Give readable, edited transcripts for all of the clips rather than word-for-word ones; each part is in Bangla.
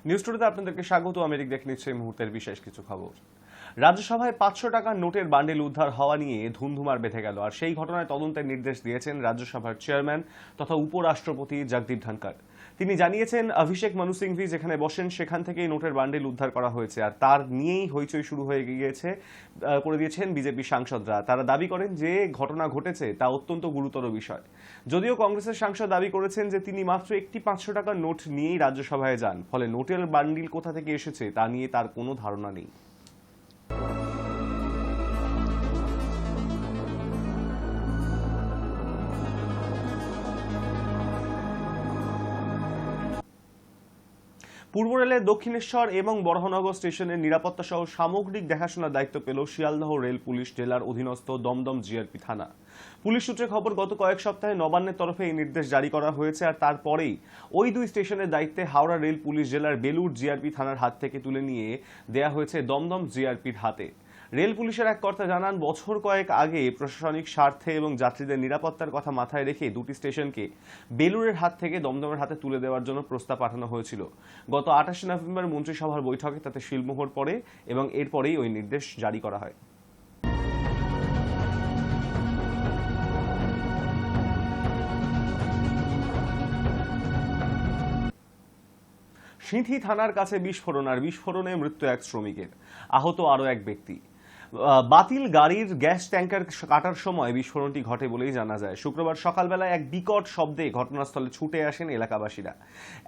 নিউজ টুডেতে আপনাদেরকে স্বাগত। আমেরিকা দেখে নিচ্ছে এই মুহূর্তের বিশেষ কিছু খবর। রাজ্যসভায় ৫০০ টাকার নোটের বান্ডিল উদ্ধার হওয়া নিয়ে ধুন্ধুমার বেঁধে গেল। আর সেই ঘটনায় তদন্তের নির্দেশ দিয়েছেন রাজ্যসভার চেয়ারম্যান তথা উপরাষ্ট্রপতি জগদীপ ধনখড়। তিনি জানিয়েছেন, অভিষেক মনু সিংভি যেখানে বসেন সেখান থেকেই নোটের বান্ডিল উদ্ধার করা হয়েছে। আর তার নিয়েই হইচই শুরু হয়ে করে দিয়েছেন বিজেপি সাংসদরা। তারা দাবি করেন যে ঘটনা ঘটেছে তা অত্যন্ত গুরুতর বিষয়। যদিও কংগ্রেসের সাংসদ দাবি করেছেন যে তিনি মাত্র একটি ৫০০ টাকার নোট নিয়েই রাজ্যসভায় যান, ফলে নোটের বান্ডিল কোথা থেকে এসেছে তা নিয়ে তার কোনো ধারণা নেই। পূর্ব রেলের দক্ষিণেশ্বর এবং বরাহনগর স্টেশনের নিরাপত্তা সহ সামগ্রিক দেখাশোনার দায়িত্ব পেল শিয়ালদহ রেল পুলিশ জেলার অধীনস্থ দমদম জিআরপি থানা। পুলিশ সূত্রে খবর, গত কয়েক সপ্তাহে নবান্নের তরফে এই নির্দেশ জারি করা হয়েছে। আর তারপরেই ওই দুই স্টেশনের দায়িত্বে হাওড়া রেল পুলিশ জেলার বেলুর জিআরপি থানার হাত থেকে তুলে নিয়ে দেয়া হয়েছে দমদম জিআরপির হাতে। রেল পুলিশের এক কর্তা জানান, বছর কয়েক আগে প্রশাসনিক স্বার্থে এবং যাত্রীদের নিরাপত্তার কথা মাথায় রেখে দুটি স্টেশনকে বেলুরের হাত থেকে দমদমের হাতে তুলে দেওয়ার জন্য প্রস্তাব পাঠানো হয়েছিল। গত ২৮ নভেম্বর মন্ত্রিসভার বৈঠকে তাতে শিলমোহর পড়ে এবং এরপরেই ওই নির্দেশ জারি করা হয়। সিঁথি থানার কাছে বিস্ফোরণে মৃত্যু এক শ্রমিকের, আহত আরও এক ব্যক্তি। বাতিল গাড়ির গ্যাস ট্যাঙ্কার কাটার সময় বিস্ফোরণটি ঘটে বলেই জানা যায়। শুক্রবার সকালবেলায় এক বিকট শব্দে ঘটনাস্থলে ছুটে আসেন এলাকাবাসীরা।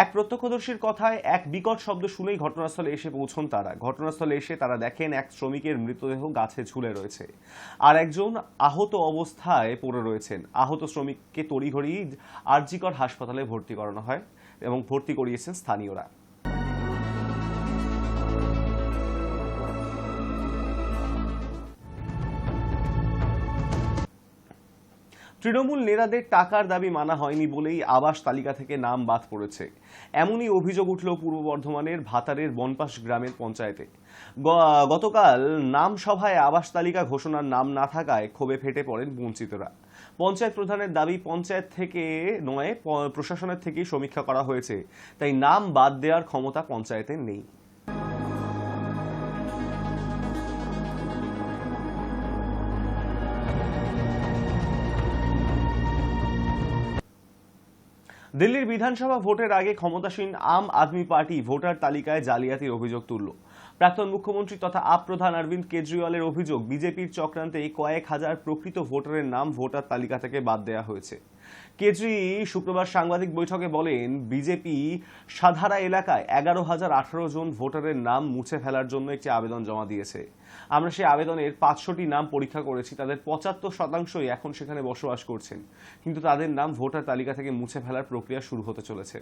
এক প্রত্যক্ষদর্শীর কথায়, এক বিকট শব্দ শুনেই ঘটনাস্থলে এসে পৌঁছন তারা। ঘটনাস্থলে এসে তারা দেখেন এক শ্রমিকের মৃতদেহ গাছে ঝুলে রয়েছে, আর একজন আহত অবস্থায় পড়ে রয়েছেন। আহত শ্রমিককে তড়িঘড়ি আরজিকর হাসপাতালে ভর্তি করানো হয় এবং ভর্তি করিয়েছেন স্থানীয়রা। তৃণমূল নেতাদের টাকার দাবি মানা হয়নি বলেই আবাস তালিকা থেকে নাম বাদ পড়েছে, এমনই অভিযোগ উঠল পূর্ব বর্ধমানের ভাতারের বনপাস গ্রামের পঞ্চায়েতে। গতকাল নাম সভায় আবাস তালিকা ঘোষণার নাম না থাকায় ক্ষোভে ফেটে পড়েন বঞ্চিতরা। পঞ্চায়েত প্রধানের দাবি, পঞ্চায়েত থেকে নয় প্রশাসনের থেকেই সমীক্ষা করা হয়েছে, তাই নাম বাদ দেওয়ার ক্ষমতা পঞ্চায়েতের নেই। দিল্লির বিধানসভা ভোটের আগে ক্ষমতাসীন আম আদমি পার্টি ভোটার তালিকায় জালিয়াতির অভিযোগ তুলল। প্রাক্তন মুখ্যমন্ত্রী তথা আপ প্রধান অরবিন্দ কেজরিওয়ালের অভিযোগ, বিজেপির চক্রান্তে কয়েক হাজার প্রকৃত ভোটারের নাম ভোটার তালিকা থেকে বাদ দেওয়া হয়েছে। কেজরি শুক্রবার সাংবাদিক বৈঠকে বলেন, বিজেপি সাধারা এলাকায় ১১,০১৮ জন ভোটারের নাম মুছে ফেলার জন্য একটি আবেদন জমা দিয়েছে। আমরা সেই আবেদনের ৫০০টি নাম পরীক্ষা করেছি, তাদের ৭৫%ই এখন সেখানে বসবাস করছেন, কিন্তু তাদের নাম ভোটার তালিকা থেকে মুছে ফেলার প্রক্রিয়া শুরু হতে চলেছে।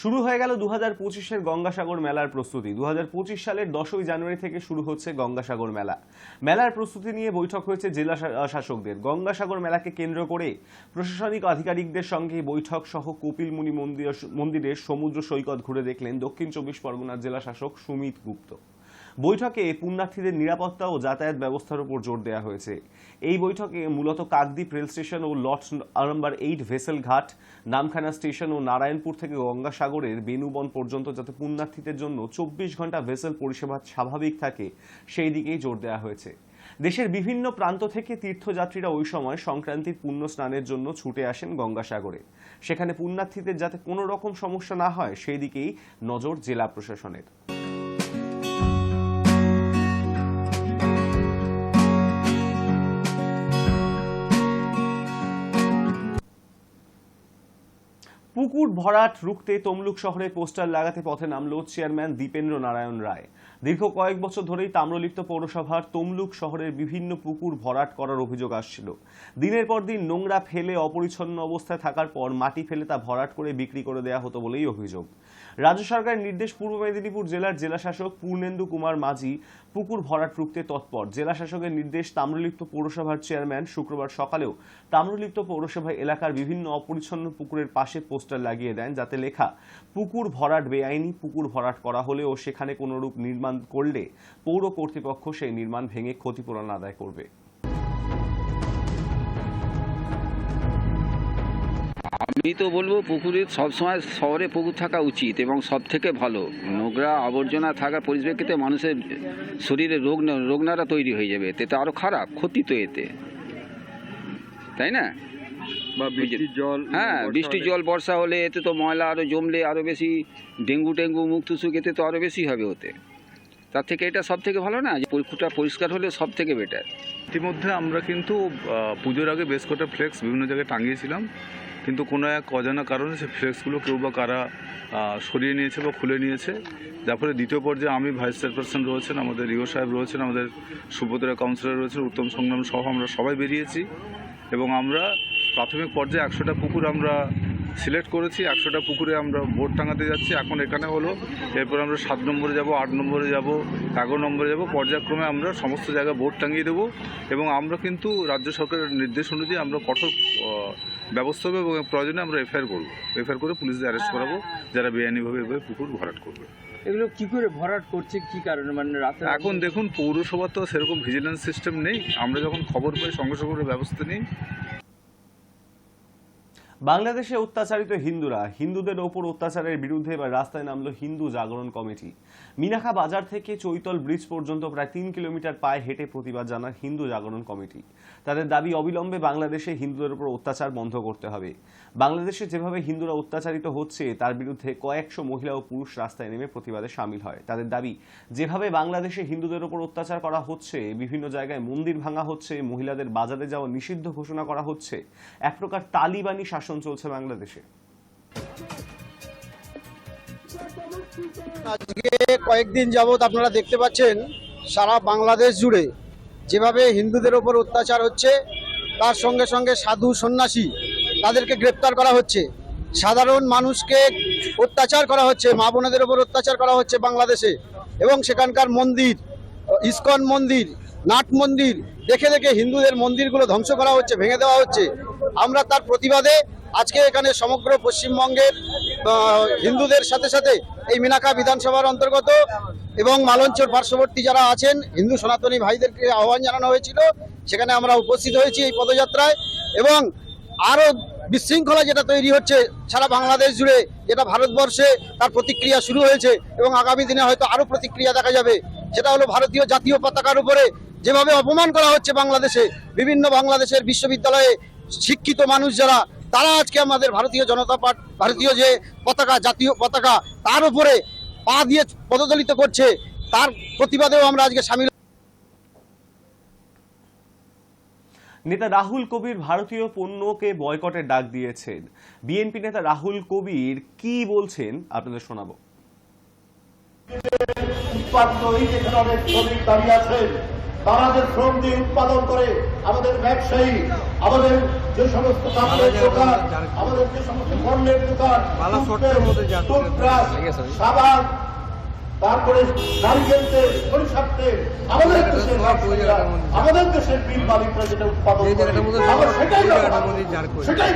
শুরু হয়ে গেল ২০২৫-এর গঙ্গাসাগর মেলার প্রস্তুতি। ২০২৫ সালের ১০ই জানুয়ারি থেকে শুরু হচ্ছে গঙ্গাসাগর মেলা। মেলার প্রস্তুতি নিয়ে বৈঠক হয়েছে জেলা শাসকদের। গঙ্গাসাগর মেলাকে কেন্দ্র করে প্রশাসনিক আধিকারিকদের সঙ্গে বৈঠক সহ কপিলমুনি মন্দিরের সমুদ্র সৈকত ঘুরে দেখলেন দক্ষিণ ২৪ পরগনার জেলা শাসক সুমিত গুপ্ত। বৈঠকে পুণ্যার্থীদের নিরাপত্তা ও যাতায়াত ব্যবস্থার উপর জোর দেওয়া হয়েছে। এই বৈঠকে মূলত কাকদ্বীপ রেল স্টেশন ও লট নম্বর ৮ ভেসেল ঘাট, নামখানা স্টেশন ও নারায়ণপুর থেকে গঙ্গাসাগরের বেনুবন পর্যন্ত যাতে পুণ্যার্থীদের জন্য ২৪ ঘন্টা ভেসেল পরিষেবা স্বাভাবিক থাকে সেই দিকেই জোর দেওয়া হয়েছে। দেশের বিভিন্ন প্রান্ত থেকে তীর্থযাত্রীরা ওই সময় সংক্রান্তির পুণ্য স্নানের জন্য ছুটে আসেন গঙ্গাসাগরে। সেখানে পুণ্যার্থীদের যাতে কোনো রকম সমস্যা না হয় সেই দিকেই নজর জেলা প্রশাসনের। পুকুর ভরাট রুখতে তমলুক শহরে পোস্টার লাগাতে পথে নামল চেয়ারম্যান দীপেন্দ্র নারায়ণ রায়। দীর্ঘ কয়েক বছর ধরেই তাম্রলিপ্ত পৌরসভার তমলুক শহরের বিভিন্ন পুকুর ভরাট করার অভিযোগ আসছিল। দিনের পর দিন নোংরা ফেলে অপরিচ্ছন্ন অবস্থায় থাকার পর মাটি ফেলে তা ভরাট করে বিক্রি করে দেওয়া হতো বলেই অভিযোগ। রাজ্য সরকারের নির্দেশ, পূর্ব মেদিনীপুর জেলার জেলাশাসক পূর্ণেন্দু কুমার মাঝি পুকুর ভরাট রুখতে তৎপর। জেলাশাসকের নির্দেশ, তাম্রলিপ্ত পৌরসভার চেয়ারম্যান শুক্রবার সকালেও তাম্রলিপ্ত পৌরসভা এলাকার বিভিন্ন অপরিচ্ছন্ন পুকুরের পাশে পোস্টার লাগিয়ে দেন, যাতে লেখা পুকুর ভরাট বেআইনি, পুকুর ভরাট করা হলেও সেখানে কোনোরূপ নির্মাণ করলে পৌর কর্তৃপক্ষ সেই নির্মাণ ভেঙে ক্ষতিপূরণ আদায় করবে। আমি তো বলবো পুকুরের সবসময় শহরে পুকুর থাকা উচিত এবং সব থেকে ভালো। নোংরা আবর্জনা থাকার পরিপ্রেক্ষিতে মানুষের শরীরে রোগনারা তৈরি হয়ে যাবে, এতে তো আরও খারাপ, ক্ষতি তো এতে, তাই না? বা বৃষ্টির জল, হ্যাঁ, বৃষ্টির জল বর্ষা হলে এতে তো ময়লা আরও জমলে আরও বেশি ডেঙ্গু মুখটুসুক এতে তো আরও বেশি হবে ওতে। তার থেকে এটা সব থেকে ভালো না, যে পুকুরটা পরিষ্কার হলে সব থেকে বেটার। ইতিমধ্যে আমরা কিন্তু পুজোর আগে বেশ কটা ফ্লেক্স বিভিন্ন জায়গায় টাঙিয়েছিলাম, কিন্তু কোনো এক অজানা কারণে সেই ফ্লেক্সগুলো কেউ বা কারা সরিয়ে নিয়েছে বা খুলে নিয়েছে, যার ফলে দ্বিতীয় পর্যায়ে আমি ভাইস চেয়ারপারসন রয়েছেন, আমাদের রিও সাহেব রয়েছেন, আমাদের সুভদ্রা কাউন্সিলর রয়েছেন, উত্তম সংগ্রাম সহ আমরা সবাই বেরিয়েছি এবং আমরা প্রাথমিক পর্যায়ে 100টা পুকুর আমরা সিলেক্ট করেছি। 100টা পুকুরে আমরা বোর্ড টাঙাতে যাচ্ছি। এখন এখানে হলো, এরপর আমরা 7 নম্বরে যাব, 8 নম্বরে যাব, 11 নম্বরে যাব, পর্যায়ক্রমে আমরা সমস্ত জায়গায় বোর্ড টাঙিয়ে দেবো এবং আমরা কিন্তু রাজ্য সরকারের নির্দেশ অনুযায়ী আমরা কঠোর ব্যবস্থা হবে এবং প্রয়োজনে আমরা এফআইআর করবো। এফআইআর করে পুলিশদের অ্যারেস্ট করাবো যারা বেআইনিভাবে এভাবে পুকুর ভরাট করবে। এগুলো কি করে ভরাট করছে, কি কারণে? মানে রাতে এখন দেখুন, পৌরসভার তো সেরকম ভিজিলেন্স সিস্টেম নেই, আমরা যখন খবর পাই সঙ্গে সঙ্গে ব্যবস্থা নিই। বাংলাদেশে অত্যাচারিত হিন্দুদের ওপর অত্যাচারের বিরুদ্ধে এবার রাস্তায় নামলো হিন্দু জাগরণ কমিটি। মিনাখা বাজার থেকে চৈতল ব্রিজ পর্যন্ত প্রায় 3 কিলোমিটার পায়ে হেঁটে প্রতিবাদ জানান হিন্দু জাগরণ কমিটি। তাদের দাবি, অবিলম্বে বাংলাদেশে হিন্দুদের উপর অত্যাচার বন্ধ করতে হবে। বাংলাদেশে যেভাবে হিন্দুরা অত্যাচারিত হচ্ছে তার বিরুদ্ধে কয়েকশো মহিলা ও পুরুষ রাস্তায় নেমে প্রতিবাদে সামিল হয়। তাদের দাবি, যেভাবে বাংলাদেশে হিন্দুদের উপর অত্যাচার করা হচ্ছে, বিভিন্ন জায়গায় মন্দির ভাঙা হচ্ছে, মহিলাদের বাজারে যাওয়া নিষিদ্ধ ঘোষণা করা হচ্ছে, এক প্রকার তালিবানি শাসন চলছে বাংলাদেশে। আজকে কয়েকদিন যাবত আপনারা দেখতে পাচ্ছেন সারা বাংলাদেশ জুড়ে যেভাবে হিন্দুদের ওপর অত্যাচার হচ্ছে, তার সঙ্গে সঙ্গে সাধু সন্ন্যাসী তাদেরকে গ্রেপ্তার করা হচ্ছে, সাধারণ মানুষকে অত্যাচার করা হচ্ছে, মা বোনেদের ওপর অত্যাচার করা হচ্ছে বাংলাদেশে। এবং সেখানকার মন্দির, ইস্কন মন্দির, নাট মন্দির দেখে দেখে হিন্দুদের মন্দিরগুলো ধ্বংস করা হচ্ছে, ভেঙে দেওয়া হচ্ছে। আমরা তার প্রতিবাদে আজকে এখানে সমগ্র পশ্চিমবঙ্গের হিন্দুদের সাথে সাথে এই মিনাখা বিধানসভার অন্তর্গত এবং মালঞ্চর পার্শ্ববর্তী যারা আছেন হিন্দু সনাতনী ভাইদেরকে আহ্বান জানানো হয়েছিল, সেখানে আমরা উপস্থিত হয়েছি এই পদযাত্রায়। এবং আরও বিশৃঙ্খলা যেটা তৈরি হচ্ছে সারা বাংলাদেশ জুড়ে, যেটা ভারতবর্ষে তার প্রতিক্রিয়া শুরু হয়েছে এবং আগামী দিনে হয়তো আরও প্রতিক্রিয়া দেখা যাবে, সেটা হলো ভারতীয় জাতীয় পতাকার উপরে যেভাবে অপমান করা হচ্ছে বাংলাদেশে। বিভিন্ন বাংলাদেশের বিশ্ববিদ্যালয়ে শিক্ষিত মানুষ যারা, তারা আজকে আমাদের ভারতীয় জনতা পার্টি, ভারতীয় যে পতাকা, জাতীয় পতাকা, তার উপরে পা দিয়ে পদদলিত করছে, তার প্রতিবাদেও আমরা আজকে সামিল। নেতা রাহুল কবির ভারতীয় পণ্যকে বয়কটের ডাক দিয়েছেন। বিএনপি নেতা রাহুল কবির কি বলছেন আপনাদের শোনাবো। তাদের শ্রম দিয়ে উৎপাদন করে আমাদের ব্যবসায়ী, আমাদের যে সমস্ত কাপড়ের দোকান, আমাদের যে সমস্ত পণ্যের দোকান, টুথব্রাশ, সাবান, তারপরে নারিকেল তেল, সরিষার তেল, আমাদের দেশের বিল মালিকরা যেটা উৎপাদন করে আমরা সেটাই সেটাই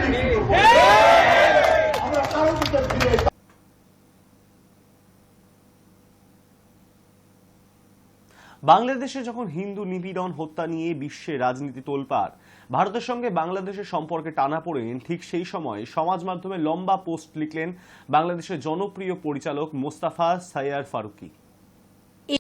আমরা কারো দিকে ফিরে। বাংলাদেশে যখন হিন্দু নিপীড়ন, হত্যা নিয়ে বিশ্বে রাজনীতি তোলপাড়, ভারতের সঙ্গে বাংলাদেশের সম্পর্কে টানাপোড়েন, ঠিক সেই সময় সমাজ মাধ্যমে লম্বা পোস্ট লিখলেন বাংলাদেশের জনপ্রিয় পরিচালক মোস্তাফা সাইয়ার ফারুকী।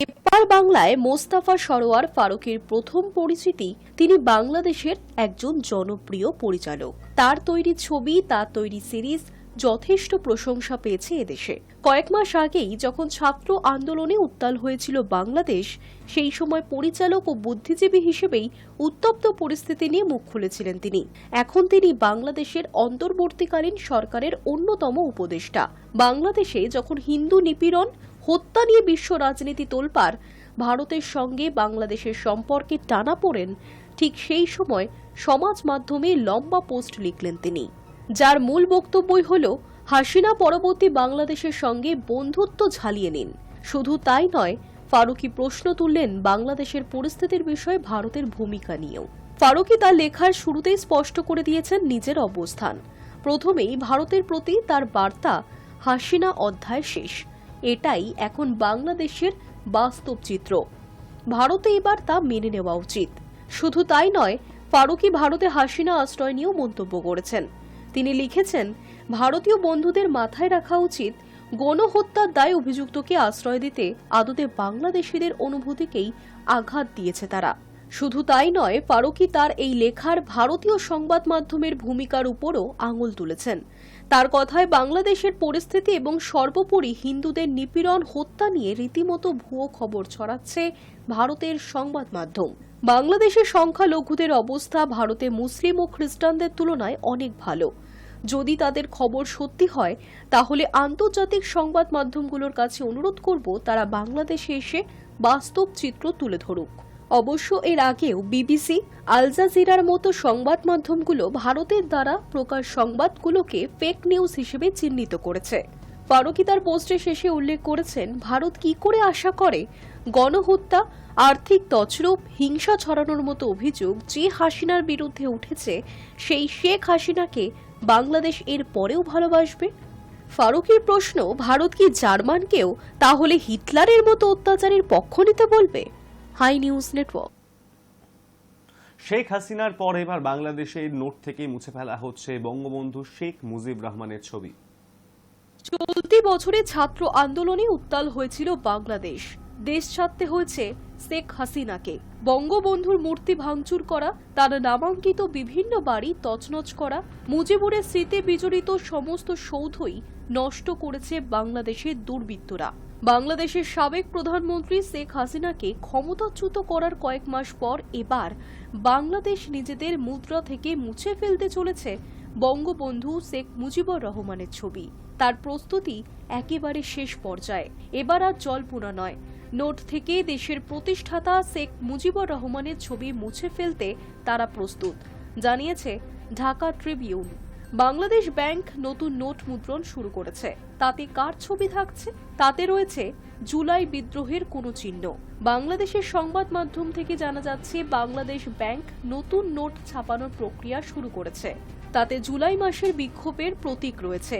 এপার বাংলায় মোস্তাফা সরোয়ার ফারুকীর প্রথম পরিচিতি, তিনি বাংলাদেশের একজন জনপ্রিয় পরিচালক। তার তৈরি ছবি, তার তৈরি সিরিজ যথেষ্ট প্রশংসা পেয়েছে এদেশে। কয়েক মাস আগেই যখন ছাত্র আন্দোলনে উত্তাল হয়েছিল বাংলাদেশ, সেই সময় পরিচালক ও বুদ্ধিজীবী হিসেবেই উত্তপ্ত পরিস্থিতি নিয়ে মুখ খুলেছিলেন তিনি। এখন তিনি বাংলাদেশের অন্তর্বর্তীকালীন সরকারের অন্যতম উপদেষ্টা। বাংলাদেশে যখন হিন্দু নিপীড়ন, হত্যা নিয়ে বিশ্ব রাজনীতি তোলপাড়, ভারতের সঙ্গে বাংলাদেশের সম্পর্কে টানাপোড়েন, ঠিক সেই সময় সমাজ মাধ্যমে লম্বা পোস্ট লিখলেন তিনি, যার মূল বক্তব্যই হল হাসিনা পরবর্তী বাংলাদেশের সঙ্গে বন্ধুত্ব ঝালিয়ে নিন। শুধু তাই নয়, ফারুকী প্রশ্ন তুললেন বাংলাদেশের পরিস্থিতির বিষয়ে ভারতের ভূমিকা নিয়েও। ফারুকী তার লেখার শুরুতেই স্পষ্ট করে দিয়েছেন নিজের অবস্থান। প্রথমেই ভারতের প্রতি তার বার্তা, হাসিনা অধ্যায় শেষ। এটাই এখন বাংলাদেশের বাস্তব চিত্র। ভারতে এবার তা মেনে নেওয়া উচিত। শুধু তাই নয়, ফারুকী ভারতে হাসিনা আশ্রয় নিয়েও মন্তব্য করেছেন। তিনি লিখেছেন, ভারতীয় বন্ধুদের মাথায় রাখা উচিত, গণহত্যার দায়ে অভিযুক্তকে আশ্রয় দিতে আদতে বাংলাদেশিদের অনুভূতিকেই আঘাত দিয়েছে তারা। শুধু তাই নয়, ফারুকী তার এই লেখার ভারতীয় সংবাদ মাধ্যমের ভূমিকার উপরও আঙুল তুলেছেন। তার কথায় বাংলাদেশের পরিস্থিতি এবং সর্বোপরি হিন্দুদের নিপীড়ন, হত্যা নিয়ে রীতিমতো ভুয়ো খবর ছড়াচ্ছে ভারতের সংবাদ মাধ্যম। বাংলাদেশের সংখ্যালঘুদের অবস্থা ভারতে মুসলিম ও খ্রিস্টানদের তুলনায় অনেক ভালো। যদি তাদের খবর সত্যি হয়, তাহলে আন্তর্জাতিক সংবাদ মাধ্যমগুলোর কাছে অনুরোধ করব তারা বাংলাদেশে এসে বাস্তব চিত্র তুলে ধরুক। অবশ্য এর আগেও বিবিসি, আল জাজিরার মতো সংবাদ মাধ্যমগুলো ভারতের দ্বারা প্রকাশ সংবাদগুলোকে ফেক নিউজ হিসেবে চিহ্নিত করেছে। ফারুকী তার পোস্টের শেষে উল্লেখ করেছেন, ভারত কি করে আশা করে গণহত্যা, আর্থিক তছরূপ, হিংসা ছড়ানোর মতো অভিযোগ যে হাসিনার বিরুদ্ধে উঠেছে, সেই শেখ হাসিনাকে বাংলাদেশ এর পরেও ভালোবাসবে? ফারুকীর প্রশ্ন, ভারত কি জার্মানকেও তাহলে হিটলারের মতো অত্যাচারের পক্ষ নিতে বলবে? High news network. শেখ হাসিনার পর এবার বাংলাদেশের নোট থেকে মুছে ফেলা হচ্ছে বঙ্গবন্ধু শেখ মুজিব রহমানের ছবি। চলতি বছরে ছাত্র আন্দোলনে উত্তাল হয়েছিল বাংলাদেশ। দেশ ছাড়তে হয়েছে শেখ হাসিনাকে। বঙ্গবন্ধুর মূর্তি ভাঙচুর করা, তার নামাঙ্কিত বিভিন্ন বাড়ি তছনছ করা, মুজিবুরের স্মৃতি বিজড়িত সমস্ত সৌধই নষ্ট করেছে বাংলাদেশের দুর্বৃত্তরা। বাংলাদেশের সাবেক প্রধানমন্ত্রী শেখ হাসিনাকে ক্ষমতাচ্যুত করার কয়েক মাস পর এবার বাংলাদেশ নিজেদের মুদ্রা থেকে মুছে ফেলতে চলেছে বঙ্গবন্ধু শেখ মুজিবুর রহমানের ছবি। তার প্রস্তুতি একেবারে শেষ পর্যায়ে। এবার আর জল্পনা নয়, নোট থেকে দেশের প্রতিষ্ঠাতা শেখ মুজিবুর রহমানের ছবি মুছে ফেলতে তারা প্রস্তুত, জানিয়েছে ঢাকা ট্রিবিউন। বাংলাদেশ ব্যাংক নতুন নোট মুদ্রণ শুরু করেছে। তাতে কার ছবি থাকছে? তাতে রয়েছে জুলাই বিদ্রোহের কোনো চিহ্ন। বাংলাদেশের সংবাদ মাধ্যম থেকে জানা যাচ্ছে, বাংলাদেশ ব্যাংক নতুন নোট ছাপানোর প্রক্রিয়া শুরু করেছে। তাতে জুলাই মাসের বিক্ষোভের প্রতীক রয়েছে।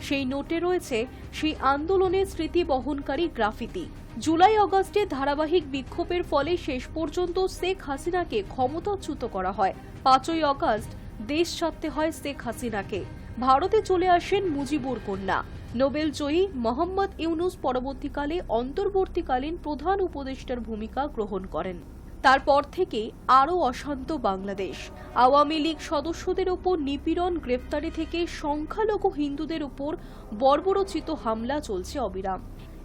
সেই নোটে রয়েছে সেই আন্দোলনের স্মৃতি বহনকারী গ্রাফিতি। জুলাই আগস্টে ধারাবাহিক বিক্ষোভের ফলে শেষ পর্যন্ত শেখ হাসিনাকে ক্ষমতাচ্যুত করা হয়। 5ই আগস্ট দেশ ছাড়তে হয় শেখ হাসিনাকে। ভারতে চলে আসেন মুজিবুর কন্যা। নোবেল জয়ী মোহাম্মদ ইউনূস পরবর্তীকালে অন্তর্বর্তীকালীন প্রধান উপদেষ্টার ভূমিকা গ্রহণ করেন। তারপর থেকে আরও অশান্ত বাংলাদেশ। আওয়ামী লীগ সদস্যদের ওপর নিপীড়ন, গ্রেফতারি থেকে সংখ্যালঘু হিন্দুদের উপর বর্বরোচিত হামলা চলছে অবিরাম।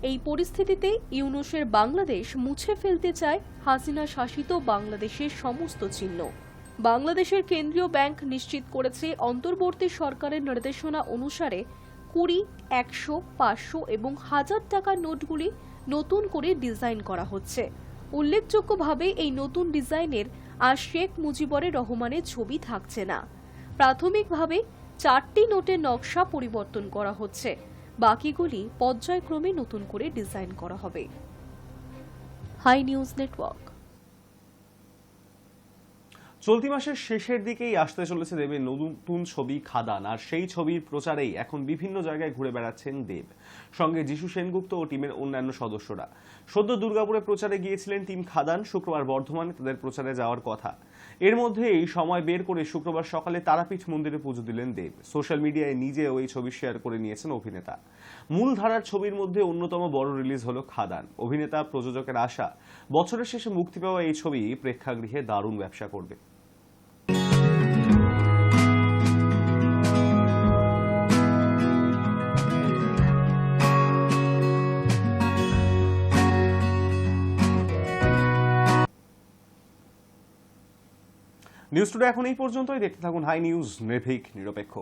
এই পরিস্থিতিতে ইউনূসের বাংলাদেশ মুছে ফেলতে চায় হাসিনা শাসিত বাংলাদেশের সমস্ত চিহ্ন। বাংলাদেশের কেন্দ্রীয় ব্যাংক নিশ্চিত করেছে, অন্তর্বর্তী সরকারের নির্দেশনা অনুসারে 20, 100, 500 এবং 1000 টাকার নোটগুলি নতুন করে ডিজাইন করা হচ্ছে। উল্লেখযোগ্যভাবে এই নতুন ডিজাইনের আর শেখ মুজিবুর রহমানের ছবি থাকছে না। প্রাথমিকভাবে 4টি নোটের নকশা পরিবর্তন করা হচ্ছে, বাকিগুলি পর্যায়ক্রমে নতুন করে ডিজাইন করা হবে। Hi news network. চলতি মাসের শেষের দিকেই আসতে চলেছে দেবের নতুন ছবি খাদান, আর সেই ছবির প্রচারেই এখন বিভিন্ন জায়গায় ঘুরে বেড়াচ্ছেন দেব, সঙ্গে যিশু সেনগুপ্ত ও টিমের অন্যান্য সদস্যরা। সদ্য দুর্গাপুরে প্রচারে গিয়েছিলেন টিম খাদান। শুক্রবার বর্ধমানে তাদের প্রচারে যাওয়ার কথা। এর মধ্যেই সময় বের করে শুক্রবার সকালে তারাপীঠ মন্দিরে পুজো দিলেন দেব। সোশ্যাল মিডিয়ায় নিজেও এই ছবি শেয়ার করে নিয়েছেন অভিনেতা। মূল ধারার ছবির মধ্যে অন্যতম বড় রিলিজ হলো খাদান। অভিনেতা প্রযোজকের আশা, বছরের শেষে মুক্তি পাওয়া এই ছবি প্রেক্ষাগৃহে দারুণ ব্যবসা করবে। নিউজ টুডে এখন এই পর্যন্তই। দেখতে থাকুন হাই নিউজ, নির্ভীক, নিরপেক্ষ।